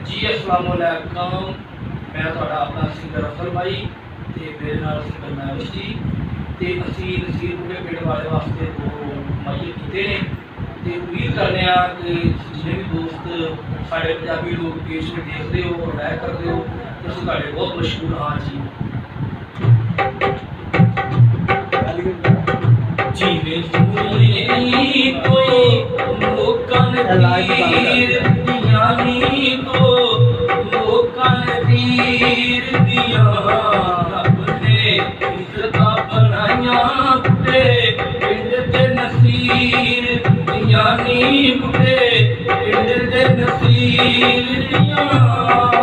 जी अस्सलाम वालेकुम। मैं तुहाडा अपना सिंगर अफजल भाई ते मेरे नाल सिंगर महविश जी ते असीं नसीर बुढ़े पिंड वाले वास्ते दो माइये कीते ने ते उम्मीद करने कि जिन्ने भी दोस्त साढ़े पंजाबी लोग देश में देखते हो और लाइक करते हो तो असीं तुहाडे बहुत मशहूर हाँ जी। जिवें तूने कोई लोकां तीर दियां नी तो लोकां तीर दियां रब ने इज्जतां बनाइयां बुढ़े पिंड दे नसीर दियां नी बुढ़े पिंड दे नसीर दियां।